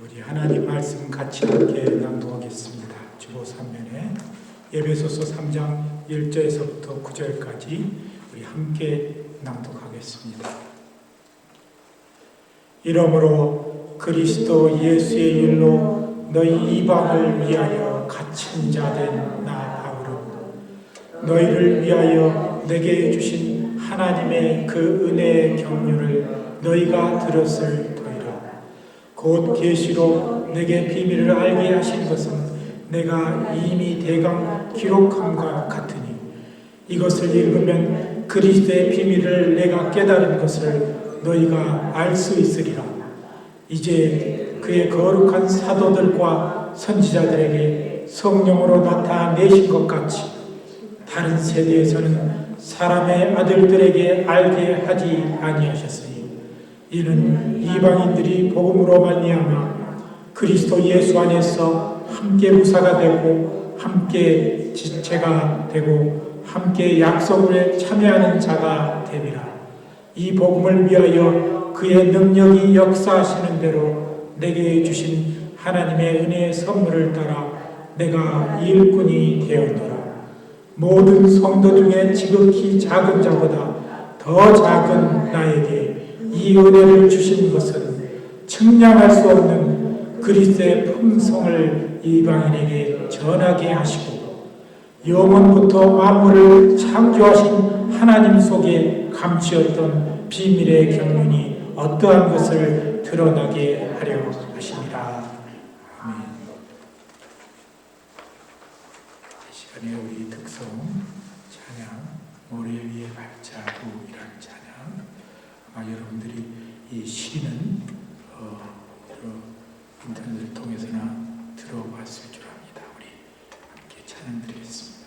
우리 하나님 말씀 같이 함께 낭독하겠습니다. 주보 3면에 에베소서 3장 1절에서부터 9절까지 우리 함께 낭독하겠습니다. 이러므로 그리스도 예수의 일로 너희 이방을 위하여 갇힌 자 된 나 바울은 너희를 위하여 내게 주신 하나님의 그 은혜의 경륜을 너희가 들었을 터이라. 곧 계시로 내게 비밀을 알게 하신 것은 내가 이미 대강 기록함과 같으니 이것을 읽으면 그리스도의 비밀을 내가 깨달은 것을 너희가 알 수 있으리라. 이제 그의 거룩한 사도들과 선지자들에게 성령으로 나타내신 것 같이 다른 세대에서는 사람의 아들들에게 알게 하지 아니하셨으니 이는 이방인들이 복음으로 말미암아 그리스도 예수 안에서 함께 무사가 되고 함께 지체가 되고 함께 약속에 참여하는 자가 됨이라. 이 복음을 위하여 그의 능력이 역사하시는 대로 내게 주신 하나님의 은혜의 선물을 따라 내가 일꾼이 되었노라. 모든 성도 중에 지극히 작은 자보다 더 작은 나에게 이 은혜를 주신 것은 측량할 수 없는 그리스도의 품성을 이방인에게 전하게 하시고 영원부터 만물을 창조하신 하나님 속에 감추었던 비밀의 경륜이 어떠한 것을 드러나게 하려 하십니다. 아멘. 이 시간에 우리 특성 찬양 모래 위에 발자국이라는 찬양, 아마 여러분들이 이 시는 인터넷을 통해서나 들어봤을 줄 압니다. 우리 함께 찬양 드리겠습니다.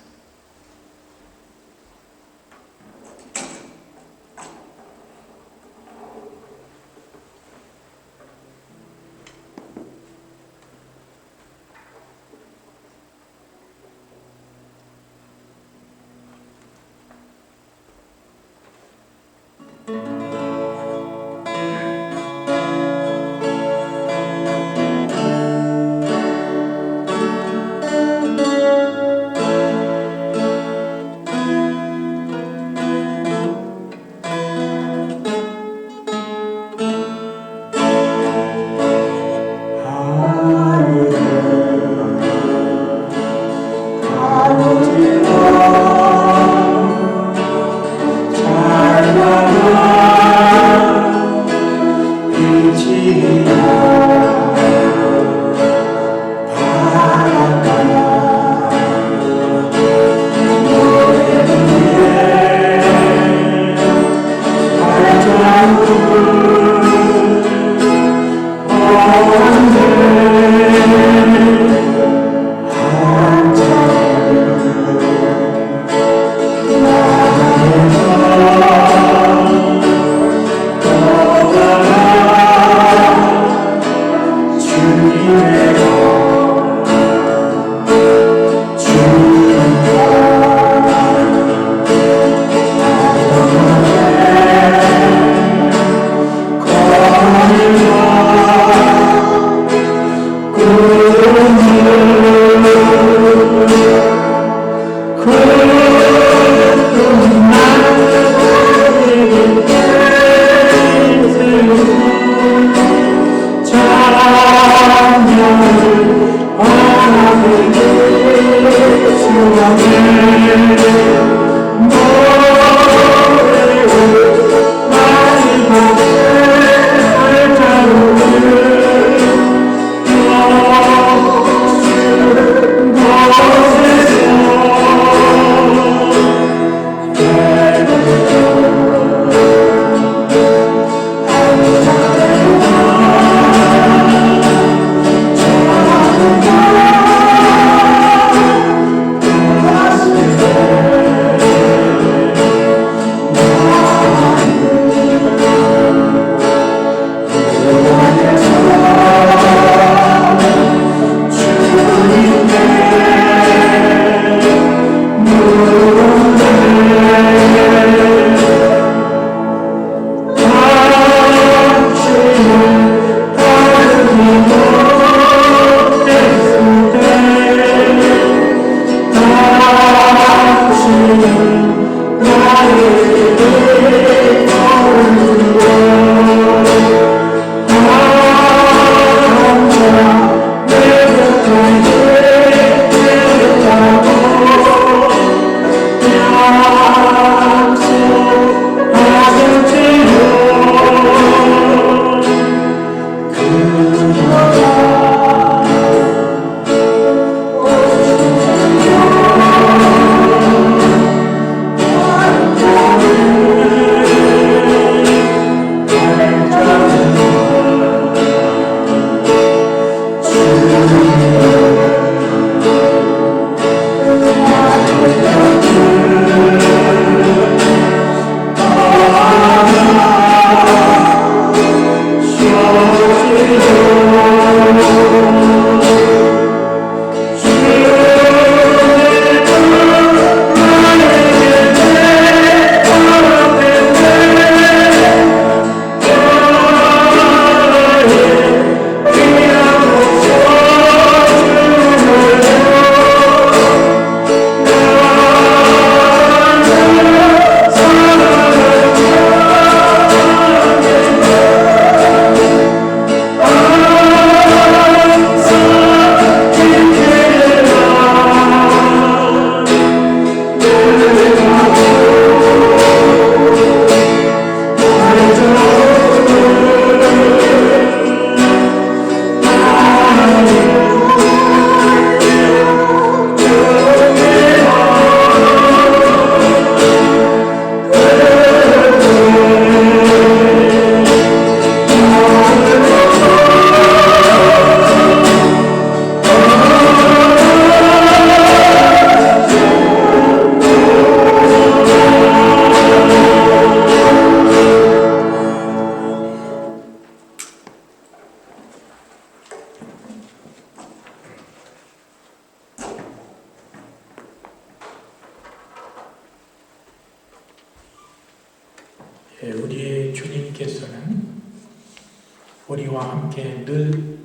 우리와 함께 늘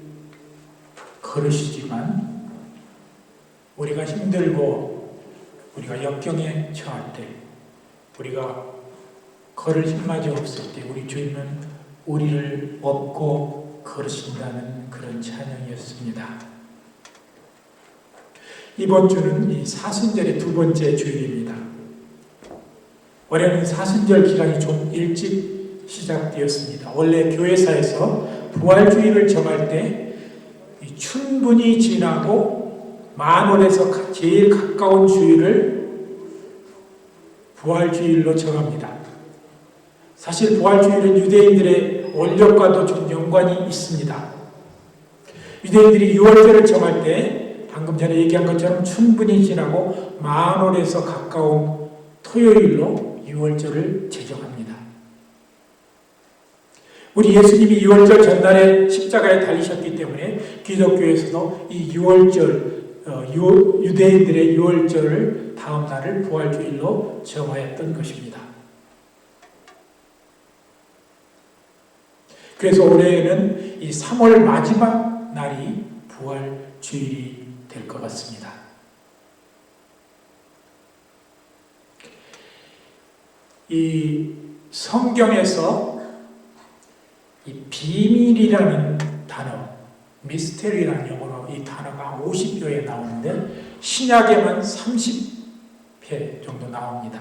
걸으시지만 우리가 힘들고 우리가 역경에 처할 때, 우리가 걸을 힘마저 없을 때 우리 주님은 우리를 업고 걸으신다는 그런 찬양이었습니다. 이번 주는 이 사순절의 두 번째 주일입니다. 올해는 사순절 기간이 좀 일찍 시작되었습니다. 원래 교회사에서 부활주일을 정할 때 춘분이 지나고 만월에서 제일 가까운 주일을 부활주일로 정합니다. 사실 부활주일은 유대인들의 원력과도 좀 연관이 있습니다. 유대인들이 유월절을 정할 때 방금 전에 얘기한 것처럼 춘분이 지나고 만월에서 가까운 토요일로 유월절을 제정합니다. 우리 예수님이 유월절 전날에 십자가에 달리셨기 때문에 기독교에서도 이 유월절, 유대인들의 유월절을 다음 날을 부활주일로 정하였던 것입니다. 그래서 올해에는 이 3월 마지막 날이 부활주일이 될 것 같습니다. 이 성경에서 이 비밀이라는 단어, 미스테리라는 용어로 이 단어가 50여에 나오는데 신약에만 30회 정도 나옵니다.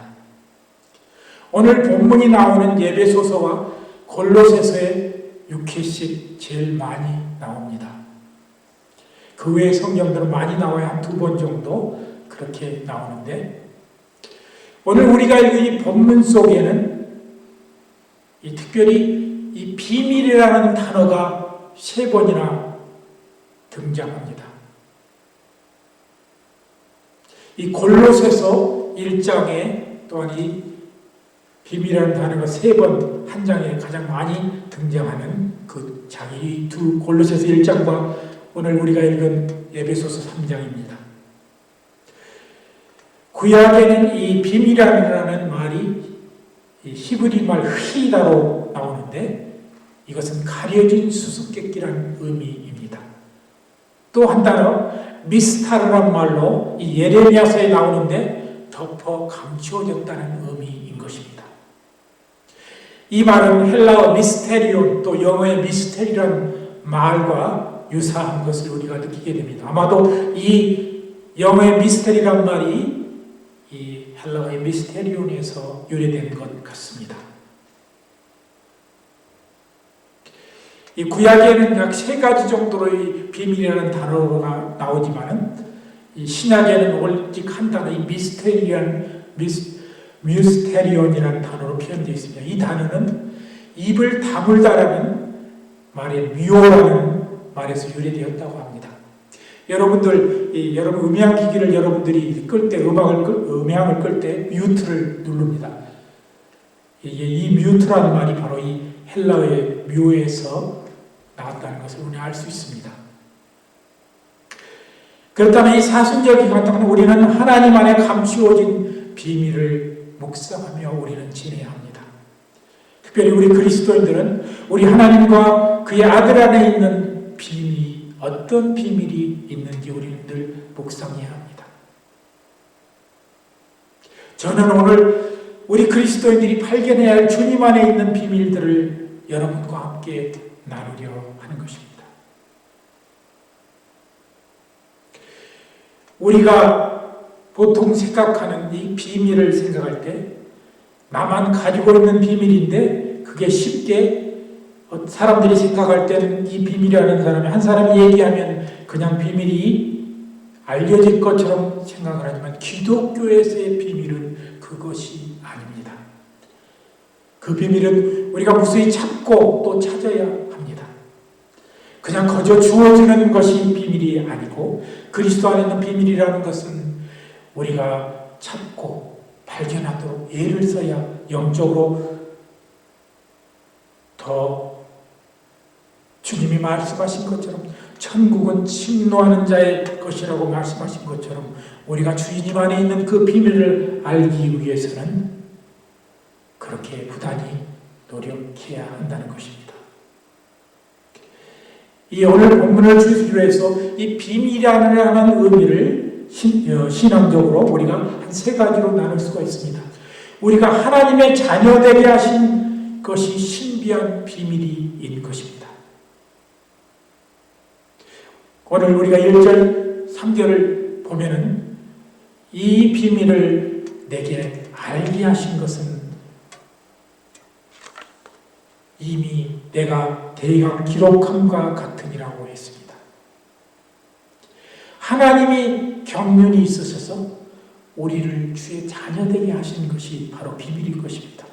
오늘 본문이 나오는 에베소서와 골로새서에 6회씩 제일 많이 나옵니다. 그 외의 성경들은 많이 나와야 한 2번 정도 그렇게 나오는데, 오늘 우리가 읽은 이 본문 속에는 특별히 이 비밀이라는 단어가 3번이나 등장합니다. 이 골로새서 1장에 또한 이 비밀이라는 단어가 3번 한 장에 가장 많이 등장하는 그 장이 두 골로새서 1장과 오늘 우리가 읽은 에베소서 3장입니다. 구약에는 이 비밀이라는 말이 히브리 말 히다로 나오는데 이것은 가려진 수수께끼라는 의미입니다. 또 한 단어 미스타르란 말로 이 예레미야서에 나오는데 덮어 감추어졌다는 의미인 것입니다. 이 말은 헬라어 미스테리온 또 영어의 미스테리라는 말과 유사한 것을 우리가 느끼게 됩니다. 아마도 이 영어의 미스테리란 말이 이 헬라어의 미스테리온에서 유래된 것 같습니다. 이 구약에는 약 3가지 정도의 비밀이라는 단어가 나오지만은 이 신약에는 오직 한 단어, 이 미스테리온이라는 단어로 표현되어 있습니다. 이 단어는 입을 다물다라는 말의 묘라는 말에서 유래되었다고 합니다. 여러분들, 여러분 음향기기를 여러분들이 끌 때, 음향을 끌 때 뮤트를 누릅니다. 이 뮤트라는 말이 바로 이 헬라어의 묘에서 나왔다는 것을 우리는 알 수 있습니다. 그렇다면 이 사순절 기간 동안 우리는 하나님 안에 감추어진 비밀을 묵상하며 우리는 지내야 합니다. 특별히 우리 그리스도인들은 우리 하나님과 그의 아들 안에 있는 비밀이 어떤 비밀이 있는지 우리는 늘 묵상해야 합니다. 저는 오늘 우리 그리스도인들이 발견해야 할 주님 안에 있는 비밀들을 여러분과 함께 나누려 하는 것입니다. 우리가 보통 생각하는 이 비밀을 생각할 때 나만 가지고 있는 비밀인데 그게 쉽게 사람들이 생각할 때는 이 비밀이라는 사람이 한 사람이 얘기하면 그냥 비밀이 알려질 것처럼 생각을 하지만 기독교에서의 비밀은 그것이 아닙니다. 그 비밀은 우리가 무수히 찾고 또 찾아야 합니다. 그냥 거저 주어지는 것이 비밀이 아니고 그리스도 안에 있는 비밀이라는 것은 우리가 찾고 발견하도록 애를 써야 영적으로 더 주님이 말씀하신 것처럼 천국은 침노하는 자의 것이라고 말씀하신 것처럼 우리가 주님 안에 있는 그 비밀을 알기 위해서는 그렇게 부단히 노력해야 한다는 것입니다. 이 오늘 본문을 주시로 해서 이 비밀이라는 의미를 신앙적으로 우리가 한 세 가지로 나눌 수가 있습니다. 우리가 하나님의 자녀되게 하신 것이 신비한 비밀인 것입니다. 오늘 우리가 1절, 3절을 보면은 이 비밀을 내게 알게 하신 것은 이미 내가 대강 기록함과 같으니라고 했습니다. 하나님이 경륜이 있으셔서 우리를 주의 자녀되게 하신 것이 바로 비밀일 것입니다.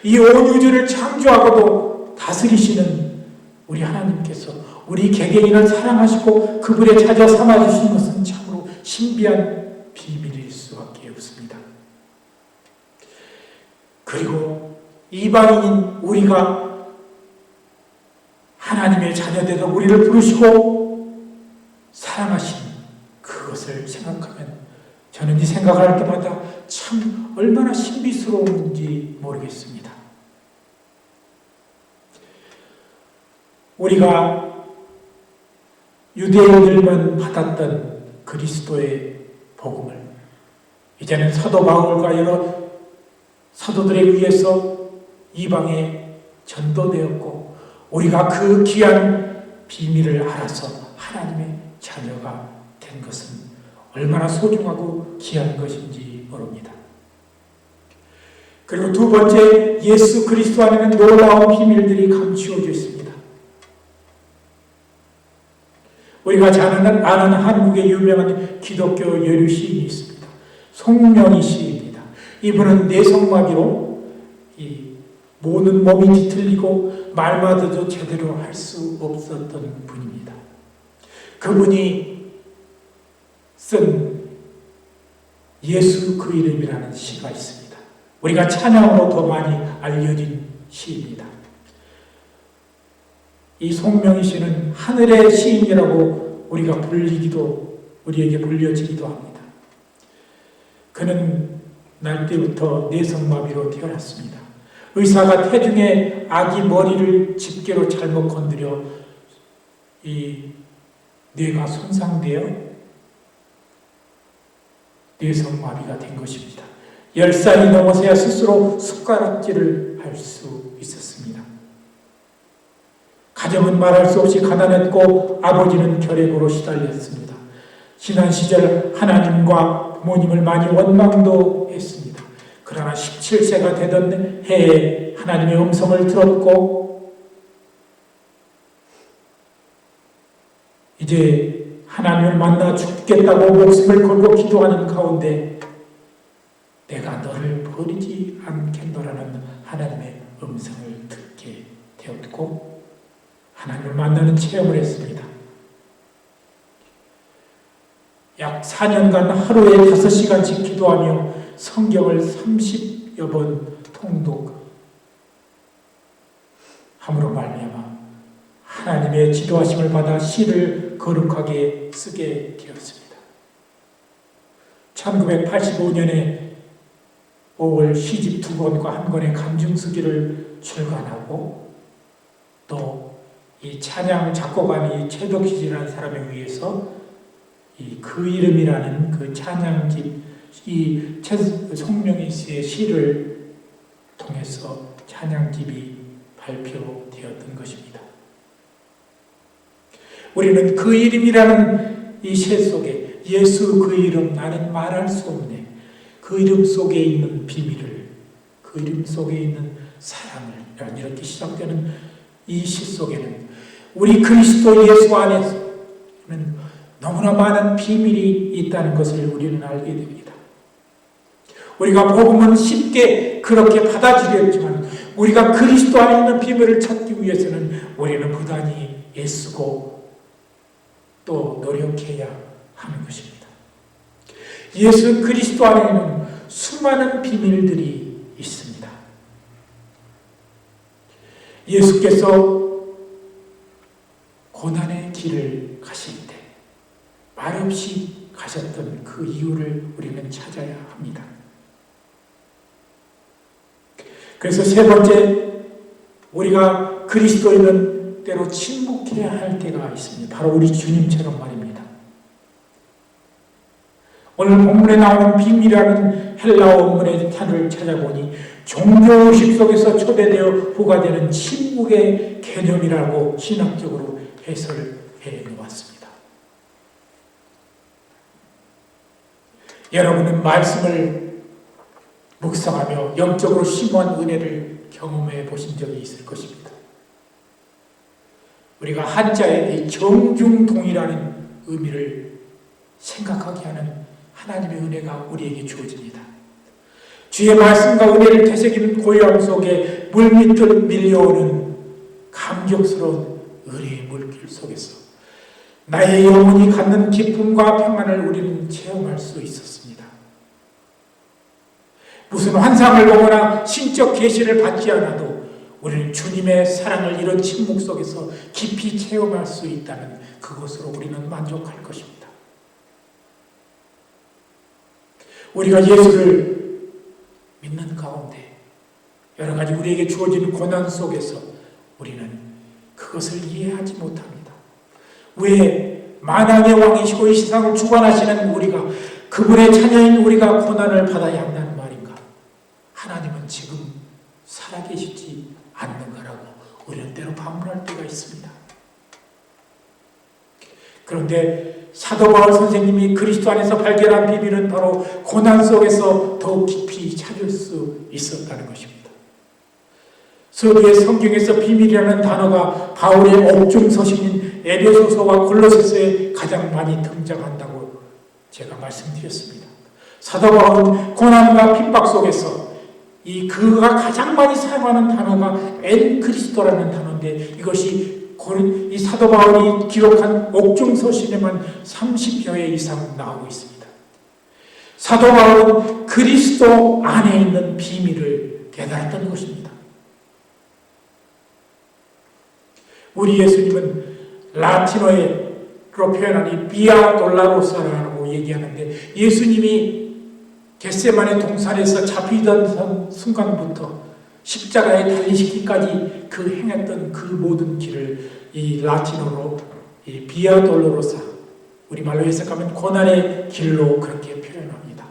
이 온 우주를 창조하고도 다스리시는 우리 하나님께서 우리 개개인을 사랑하시고 그분의 자녀 삼아주신 것은 참으로 신비한 비밀일 수밖에 없습니다. 그리고 이방인인 우리가 하나님의 자녀되어 우리를 부르시고 사랑하신 그것을 생각하면 저는 이 생각할 때마다 참 얼마나 신비스러운지 모르겠습니다. 우리가 유대인들만 받았던 그리스도의 복음을 이제는 사도 바울과 여러 사도들에 의해서 이방에 전도되었고 우리가 그 귀한 비밀을 알아서 하나님의 자녀가 된 것은 얼마나 소중하고 귀한 것인지 모릅니다. 그리고 두 번째, 예수 그리스도 안에는 놀라운 비밀들이 감추어져 있습니다. 우리가 잘 아는 한국의 유명한 기독교 여류 시인이 있습니다. 송명희 시입니다. 이분은 뇌성마비로 이 모든 몸이 뒤틀리고 말마저도 제대로 할 수 없었던 분입니다. 그분이 쓴 예수 그 이름이라는 시가 있습니다. 우리가 찬양으로 더 많이 알려진 시입니다. 이 송명희 씨는 하늘의 시인이라고 우리에게 불려지기도 합니다. 그는 날 때부터 뇌성마비로 태어났습니다. 의사가 태중에 아기 머리를 집게로 잘못 건드려 이 뇌가 손상되어 뇌성마비가 된 것입니다. 10살이 넘어서야 스스로 숟가락질을 할 수 있었습니다. 가정은 말할 수 없이 가난했고 아버지는 결핵으로 시달렸습니다. 지난 시절 하나님과 부모님을 많이 원망도 했습니다. 그러나 17세가 되던 해에 하나님의 음성을 들었고 이제 하나님을 만나 죽겠다고 목숨을 걸고 기도하는 가운데 내가 너를 버리지 않겠노라는 하나님의 음성을 듣게 되었고 하나님을 만나는 체험을 했습니다. 약 4년간 하루에 5시간씩 기도하며 성경을 30여 번 통독함으로 말미암아 하나님의 지도하심을 받아 시를 거룩하게 쓰게 되었습니다. 1985년에 5월 시집 2권과 한 권의 감증쓰기를 출간하고 또 이 찬양 작곡가인 최덕희라는 사람에 의해서 이 그 이름이라는 그 찬양집 이 송명희 씨의 시를 통해서 찬양집이 발표되었던 것입니다. 우리는 그 이름이라는 이 시 속에 예수 그 이름 나는 말할 수 없네. 그 이름 속에 있는 비밀을 그 이름 속에 있는 사랑을 이렇게 시작되는 이 시 속에는 우리 그리스도 예수 안에서는 너무나 많은 비밀이 있다는 것을 우리는 알게 됩니다. 우리가 복음은 쉽게 그렇게 받아들였지만 우리가 그리스도 안에 있는 비밀을 찾기 위해서는 우리는 부단히 애쓰고 또 노력해야 하는 것입니다. 예수 그리스도 안에는 수많은 비밀들이 있습니다. 예수께서 고난의 길을 가실 때 말없이 가셨던 그 이유를 우리는 찾아야 합니다. 그래서 세 번째, 우리가 그리스도인은 때로 침묵해야 할 때가 있습니다. 바로 우리 주님처럼 말입니다. 오늘 본문에 나오는 비밀이라는 헬라어 원문의 단어를 찾아보니 종교의식 속에서 초대되어 부과되는 침묵의 개념이라고 신학적으로 해설해 놓았습니다. 여러분은 말씀을 묵상하며 영적으로 심오한 은혜를 경험해 보신 적이 있을 것입니다. 우리가 한자의 정중동이라는 의미를 생각하게 하는 하나님의 은혜가 우리에게 주어집니다. 주의 말씀과 은혜를 되새기는 고요함 속에 물밑을 밀려오는 감격스러운 은혜의 물길 속에서 나의 영혼이 갖는 기쁨과 평안을 우리는 체험할 수 있었습니다. 무슨 환상을 보거나 신적 계시를 받지 않아도 우리는 주님의 사랑을 이런 침묵 속에서 깊이 체험할 수 있다는 그것으로 우리는 만족할 것입니다. 우리가 예수를 믿는 가운데 여러 가지 우리에게 주어지는 고난 속에서 우리는 그것을 이해하지 못합니다. 왜 만왕의 왕이시고 이 세상을 주관하시는 우리가, 그분의 자녀인 우리가 고난을 받아야 한다는 말인가? 하나님은 지금 살아계시지 않는가라고 우리는 때로 반문할 때가 있습니다. 그런데 사도 바울 선생님이 그리스도 안에서 발견한 비밀은 바로 고난 속에서 더욱 깊이 찾을 수 있었다는 것입니다. 서두에 성경에서 비밀이라는 단어가 바울의 옥중서신인 에베소서와 골로새서에 가장 많이 등장한다고 제가 말씀드렸습니다. 사도 바울은 고난과 핍박 속에서 그가 가장 많이 사용하는 단어가 엔 그리스도라는 단어인데, 이것이 이 사도 바울이 기록한 옥중서신에만 30여 회 이상 나오고 있습니다. 사도 바울은 그리스도 안에 있는 비밀을 깨달았던 것입니다. 우리 예수님은 라틴어로 표현하니 비아 돌라로사라고 얘기하는데, 예수님이 겟세마네 동산에서 잡히던 순간부터 십자가에 달리시기까지 그 행했던 그 모든 길을 이 라틴어로 이 비아 돌로로사, 우리말로 해석하면 고난의 길로 그렇게 표현합니다.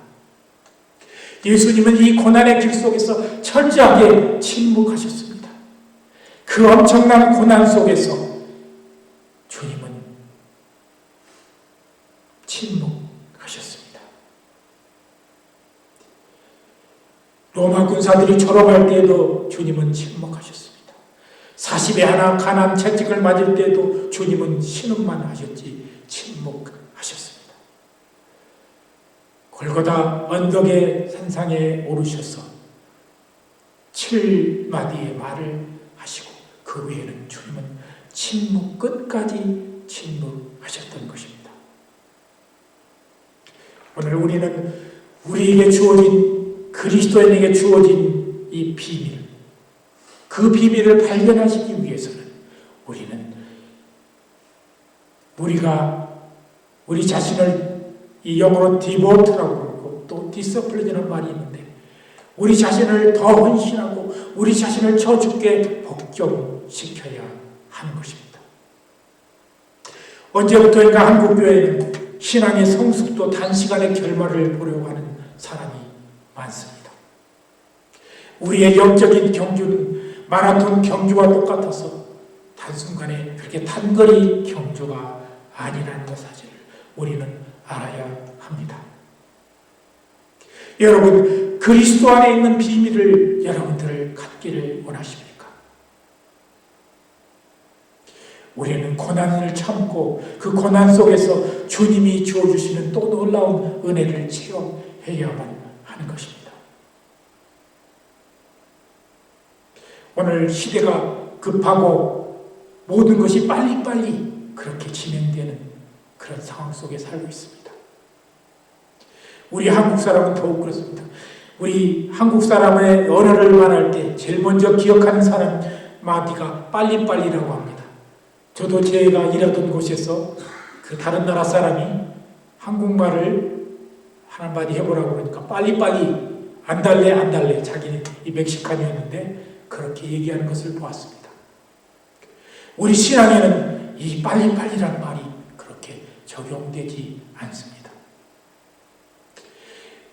예수님은 이 고난의 길 속에서 철저하게 침묵하셨습니다. 그 엄청난 고난 속에서 주님은 침묵하셨습니다. 로마 군사들이 졸업할 때에도 주님은 침묵하셨습니다. 40에 하나 가난 채찍을 맞을 때에도 주님은 신음만 하셨지 침묵하셨습니다. 골고다 언덕의 산상에 오르셔서 7마디의 말을 하시고 그 외에는 주님은 침묵 끝까지 침묵하셨던 것입니다. 오늘 우리는 우리에게 주어진, 그리스도인에게 주어진 이 비밀, 그 비밀을 발견하시기 위해서는 우리 자신을, 이 영어로 디보트라고 그러고 또 디서플린이라는 말이 있는데, 우리 자신을 더 헌신하고 우리 자신을 저 주께 복종시켜야 하는 것입니다. 언제부터인가 한국교회는 신앙의 성숙도 단시간에 결말을 보려고 하는 사람이 많습니다. 우리의 영적인 경주는 마라톤 경주와 똑같아서 단순간에 그렇게 단거리 경주가 아니라는 것 사실을 우리는 알아야 합니다. 여러분, 그리스도 안에 있는 비밀을 여러분들 갖기를 원하십니까? 우리는 고난을 참고 그 고난 속에서 주님이 주어주시는 또 놀라운 은혜를 체험해야만 하는 것입니다. 오늘 시대가 급하고 모든 것이 빨리빨리 그렇게 진행되는 그런 상황 속에 살고 있습니다. 우리 한국 사람은 더욱 그렇습니다. 우리 한국 사람의 언어를 말할 때 제일 먼저 기억하는 사람 마디가 빨리빨리라고 합니다. 저도 제가 일하던 곳에서 그 다른 나라 사람이 한국말을 한마디 해보라고 그러니까 빨리빨리, 안 달래 자기는 이 멕시칸이었는데 그렇게 얘기하는 것을 보았습니다. 우리 신앙에는 이 빨리빨리란 말이 그렇게 적용되지 않습니다.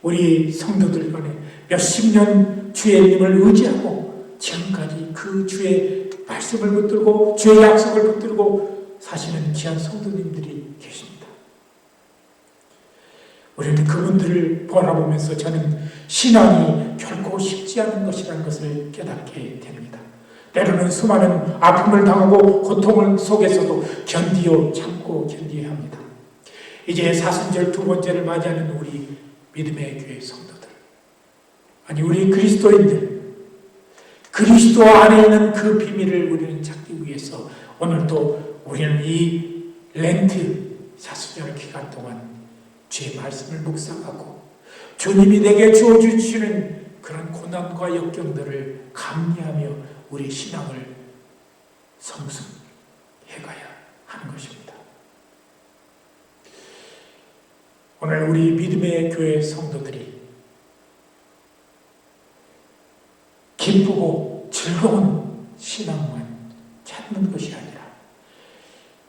우리 성도들 간에 몇십 년 주의 님을 의지하고 지금까지 그 주의 말씀을 붙들고 주의 약속을 붙들고 사시는 귀한 성도님들이 계십니다. 우리는 그분들을 바라보면서 저는 신앙이 결코 쉽지 않은 것이라는 것을 깨닫게 됩니다. 때로는 수많은 아픔을 당하고 고통을 속에서도 참고 견디어야 합니다. 이제 사순절 두 번째를 맞이하는 우리 믿음의 교회 성도들, 아니 우리 그리스도인들, 그리스도 안에 있는 그 비밀을 우리는 찾기 위해서 오늘도 우리는 이 렌트 사순절 기간 동안 주의 말씀을 묵상하고 주님이 내게 주어주시는 그런 고난과 역경들을 감리하며 우리 신앙을 성숙해가야 하는 것입니다. 오늘 우리 믿음의 교회 성도들이 기쁘고 즐거운 신앙만 찾는 것이 아니라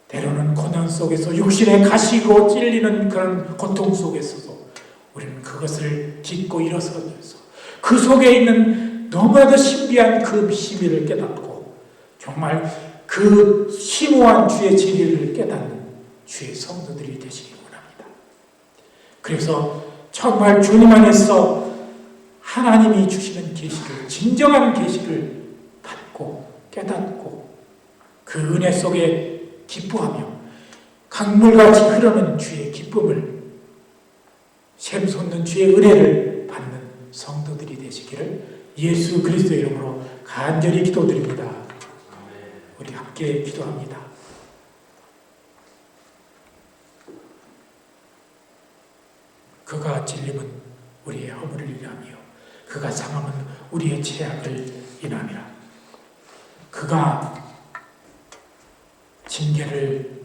때로는 고난 속에서 육신의 가시로 찔리는 그런 고통 속에서도 우리는 그것을 딛고 일어서면서 그 속에 있는 너무나도 신비한 그 비밀을 깨닫고 정말 그 심오한 주의 진리를 깨닫는 주의 성도들이 되시기 원합니다. 그래서 정말 주님 안에서 하나님이 주시는 계시를, 진정한 계시를 받고 깨닫고 그 은혜 속에 기뻐하며 강물같이 흐르는 주의 기쁨을, 샘솟는 주의 은혜를 받는 성도들이 되시기를 예수 그리스도의 이름으로 간절히 기도드립니다. 우리 함께 기도합니다. 그가 찔림은 우리의 허물을 인하며 그가 상함은 우리의 죄악을 인함이라. 그가 징계를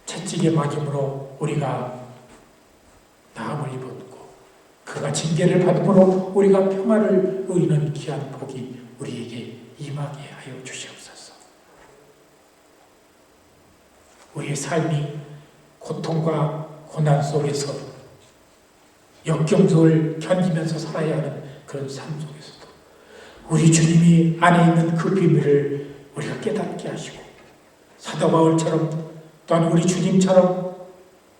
채찍에 맞음으로 우리가 나음을 입었고 그가 징계를 받음으로 우리가 평화를 누리는 귀한 복이 우리에게 임하게 하여 주시옵소서. 우리의 삶이 고통과 고난 속에서 역경을 견디면서 살아야 하는 그런 삶 속에서도 우리 주님이 안에 있는 그 비밀을 우리가 깨닫게 하시고 사도 바울처럼 또한 우리 주님처럼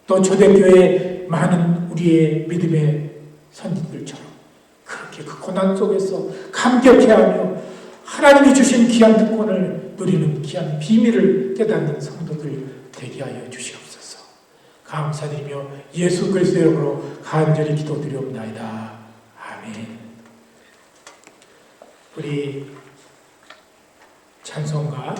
또 초대교회 많은 우리의 믿음의 선진들처럼 그렇게 그 고난 속에서 감격해하며 하나님이 주신 귀한 특권을 누리는 귀한 비밀을 깨닫는 성도들 되게 하여 주시옵소서. 감사드리며 예수 그리스도의 이름으로 간절히 기도드리옵나이다. 아멘. 우리 찬송가